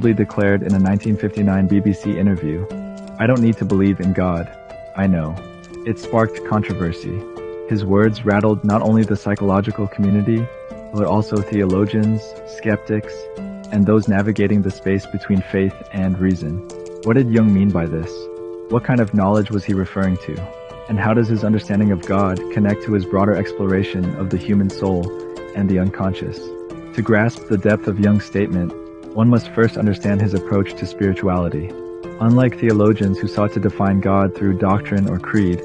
declared in a 1959 BBC interview, "I don't need to believe in God. I know." It sparked controversy. His words rattled not only the psychological community, but also theologians, skeptics, and those navigating the space between faith and reason. What did Jung mean by this? What kind of knowledge was he referring to? And how does his understanding of God connect to his broader exploration of the human soul and the unconscious? To grasp the depth of Jung's statement, one must first understand his approach to spirituality. Unlike theologians who sought to define God through doctrine or creed,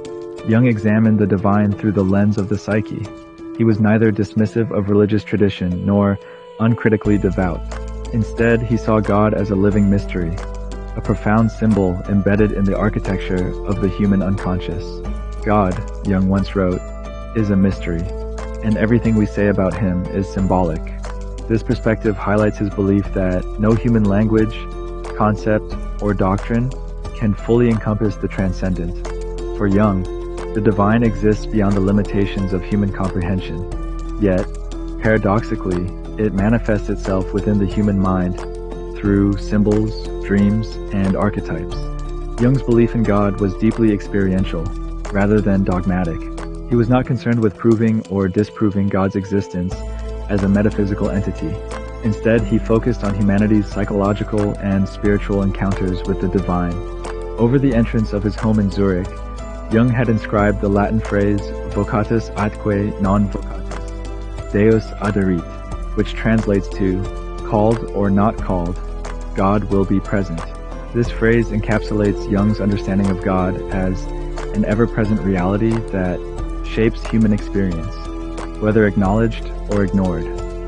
Jung examined the divine through the lens of the psyche. He was neither dismissive of religious tradition nor uncritically devout. Instead, he saw God as a living mystery, a profound symbol embedded in the architecture of the human unconscious. God, Jung once wrote, is a mystery, and everything we say about him is symbolic. This perspective highlights his belief that no human language, concept, or doctrine can fully encompass the transcendent. For Jung, the divine exists beyond the limitations of human comprehension. Yet, paradoxically, it manifests itself within the human mind through symbols, dreams, and archetypes. Jung's belief in God was deeply experiential, rather than dogmatic. He was not concerned with proving or disproving God's existence as a metaphysical entity. Instead, he focused on humanity's psychological and spiritual encounters with the divine. Over the entrance of his home in Zurich, Jung had inscribed the Latin phrase vocatus atque non vocatus, Deus aderit, which translates to, called or not called, God will be present. This phrase encapsulates Jung's understanding of God as an ever-present reality that shapes human experience, whether acknowledged or ignored.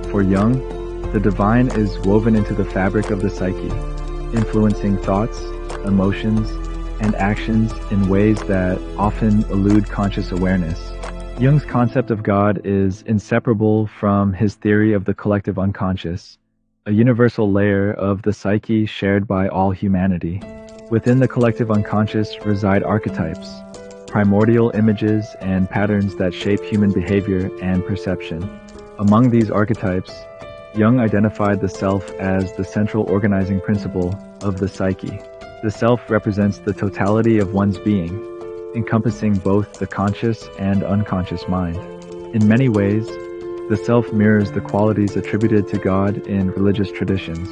For Jung, the divine is woven into the fabric of the psyche, influencing thoughts, emotions, and actions in ways that often elude conscious awareness. Jung's concept of God is inseparable from his theory of the collective unconscious, a universal layer of the psyche shared by all humanity. Within the collective unconscious reside archetypes, primordial images and patterns that shape human behavior and perception. Among these archetypes, Jung identified the self as the central organizing principle of the psyche. The self represents the totality of one's being, encompassing both the conscious and unconscious mind. In many ways, the self mirrors the qualities attributed to God in religious traditions.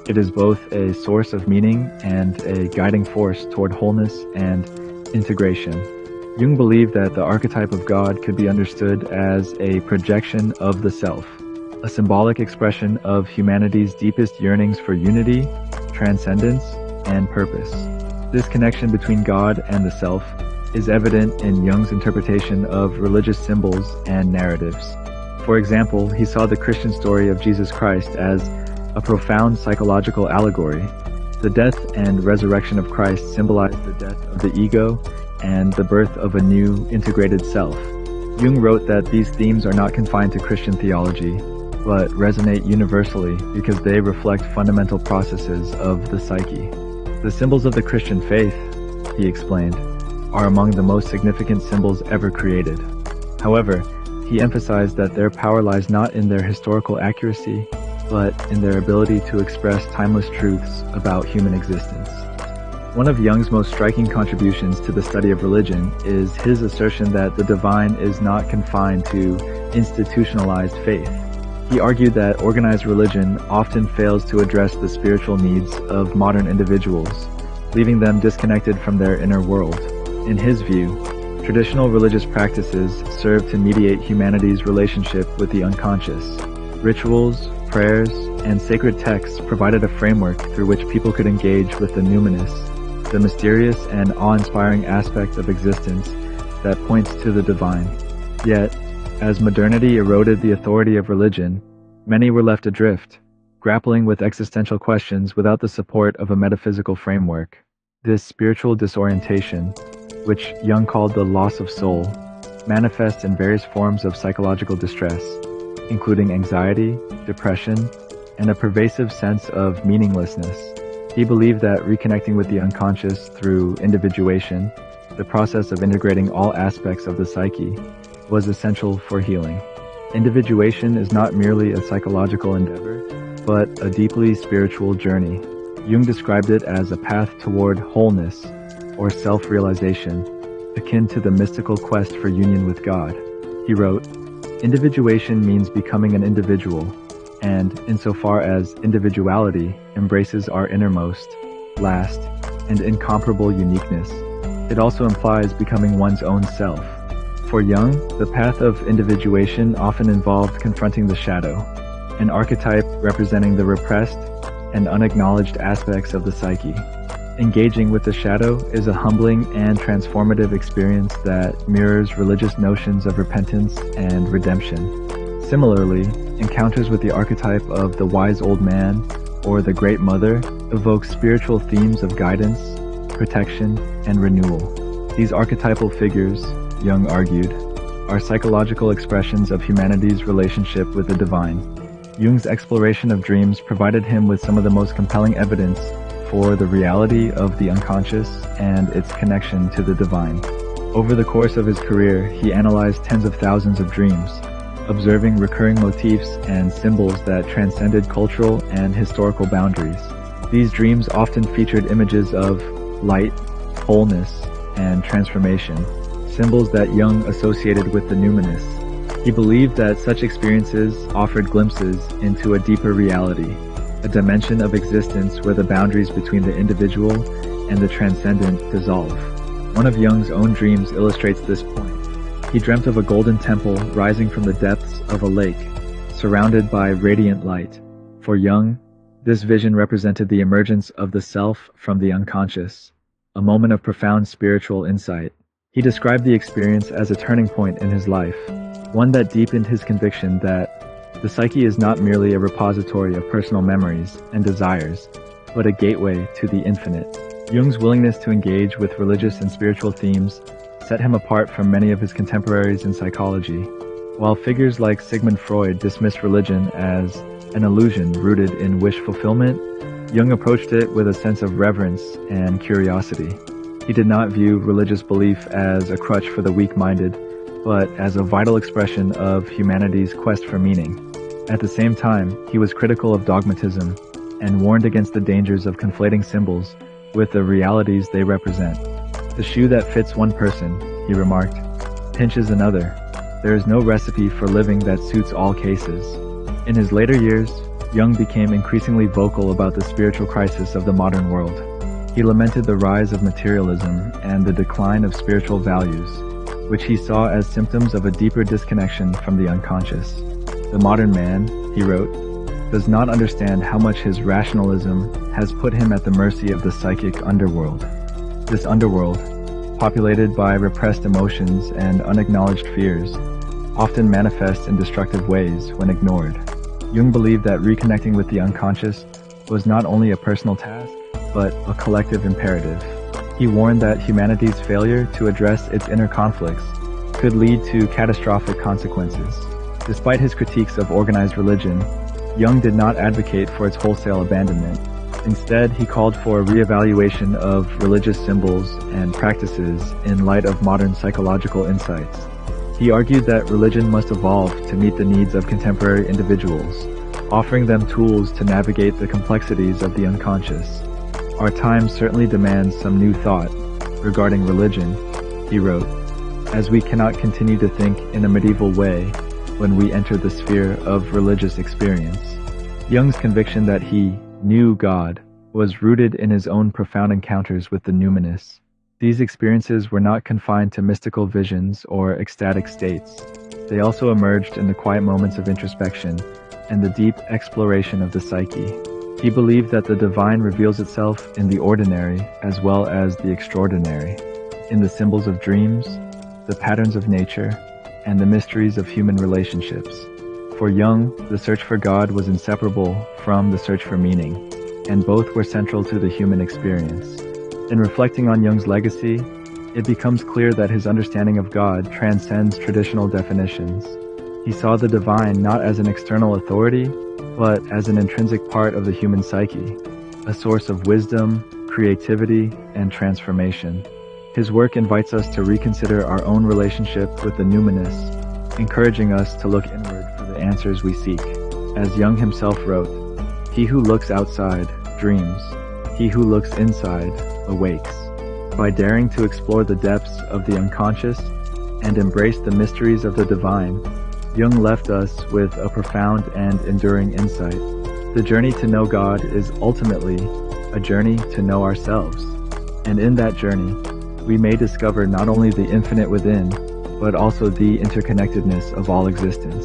It is both a source of meaning and a guiding force toward wholeness and integration. Jung believed that the archetype of God could be understood as a projection of the self, a symbolic expression of humanity's deepest yearnings for unity, transcendence, and purpose. This connection between God and the self is evident in Jung's interpretation of religious symbols and narratives. For example, he saw the Christian story of Jesus Christ as a profound psychological allegory. The death and resurrection of Christ symbolize the death of the ego and the birth of a new, integrated self. Jung wrote that these themes are not confined to Christian theology, but resonate universally because they reflect fundamental processes of the psyche. The symbols of the Christian faith, he explained, are among the most significant symbols ever created. However, he emphasized that their power lies not in their historical accuracy, but in their ability to express timeless truths about human existence. One of Jung's most striking contributions to the study of religion is his assertion that the divine is not confined to institutionalized faith. He argued that organized religion often fails to address the spiritual needs of modern individuals, leaving them disconnected from their inner world. In his view, traditional religious practices serve to mediate humanity's relationship with the unconscious. Rituals, prayers, and sacred texts provided a framework through which people could engage with the numinous, the mysterious and awe-inspiring aspect of existence that points to the divine. Yet, as modernity eroded the authority of religion, many were left adrift, grappling with existential questions without the support of a metaphysical framework. This spiritual disorientation, which Jung called the loss of soul, manifests in various forms of psychological distress, including anxiety, depression, and a pervasive sense of meaninglessness. He believed that reconnecting with the unconscious through individuation, the process of integrating all aspects of the psyche, was essential for healing. Individuation is not merely a psychological endeavor, but a deeply spiritual journey. Jung described it as a path toward wholeness or self-realization, akin to the mystical quest for union with God. He wrote, "Individuation means becoming an individual, and insofar as individuality embraces our innermost, last, and incomparable uniqueness, it also implies becoming one's own self." For Jung, the path of individuation often involved confronting the shadow, an archetype representing the repressed and unacknowledged aspects of the psyche. Engaging with the shadow is a humbling and transformative experience that mirrors religious notions of repentance and redemption. Similarly, encounters with the archetype of the wise old man or the great mother evoke spiritual themes of guidance, protection, and renewal. These archetypal figures, Jung argued, are psychological expressions of humanity's relationship with the divine. Jung's exploration of dreams provided him with some of the most compelling evidence for the reality of the unconscious and its connection to the divine. Over the course of his career, he analyzed tens of thousands of dreams, observing recurring motifs and symbols that transcended cultural and historical boundaries. These dreams often featured images of light, wholeness, and transformation, symbols that Jung associated with the Numinous. He believed that such experiences offered glimpses into a deeper reality, a dimension of existence where the boundaries between the individual and the transcendent dissolve. One of Jung's own dreams illustrates this point. He dreamt of a golden temple rising from the depths of a lake, surrounded by radiant light. For Jung, this vision represented the emergence of the self from the unconscious, a moment of profound spiritual insight. He described the experience as a turning point in his life, one that deepened his conviction that the psyche is not merely a repository of personal memories and desires, but a gateway to the infinite. Jung's willingness to engage with religious and spiritual themes set him apart from many of his contemporaries in psychology. While figures like Sigmund Freud dismissed religion as an illusion rooted in wish fulfillment, Jung approached it with a sense of reverence and curiosity. He did not view religious belief as a crutch for the weak-minded, but as a vital expression of humanity's quest for meaning. At the same time, he was critical of dogmatism and warned against the dangers of conflating symbols with the realities they represent. "The shoe that fits one person," he remarked, "pinches another. There is no recipe for living that suits all cases." In his later years, Jung became increasingly vocal about the spiritual crisis of the modern world. He lamented the rise of materialism and the decline of spiritual values, which he saw as symptoms of a deeper disconnection from the unconscious. "The modern man," he wrote, "does not understand how much his rationalism has put him at the mercy of the psychic underworld. This underworld, populated by repressed emotions and unacknowledged fears, often manifests in destructive ways when ignored." Jung believed that reconnecting with the unconscious was not only a personal task, but a collective imperative. He warned that humanity's failure to address its inner conflicts could lead to catastrophic consequences. Despite his critiques of organized religion, Jung did not advocate for its wholesale abandonment. Instead, he called for a reevaluation of religious symbols and practices in light of modern psychological insights. He argued that religion must evolve to meet the needs of contemporary individuals, offering them tools to navigate the complexities of the unconscious. "Our time certainly demands some new thought regarding religion," he wrote, "as we cannot continue to think in a medieval way when we enter the sphere of religious experience." Jung's conviction that he knew God was rooted in his own profound encounters with the Numinous. These experiences were not confined to mystical visions or ecstatic states. They also emerged in the quiet moments of introspection and the deep exploration of the psyche. He believed that the divine reveals itself in the ordinary as well as the extraordinary, in the symbols of dreams, the patterns of nature, and the mysteries of human relationships. For Jung, the search for God was inseparable from the search for meaning, and both were central to the human experience. In reflecting on Jung's legacy, it becomes clear that his understanding of God transcends traditional definitions. He saw the divine not as an external authority, but as an intrinsic part of the human psyche, a source of wisdom, creativity, and transformation. His work invites us to reconsider our own relationship with the Numinous, encouraging us to look inward for the answers we seek. As Jung himself wrote, "He who looks outside dreams, He who looks inside awakes. By daring to explore the depths of the unconscious and embrace the mysteries of the divine, Jung left us with a profound and enduring insight. The journey to know God is ultimately a journey to know ourselves. And in that journey, we may discover not only the infinite within, but also the interconnectedness of all existence.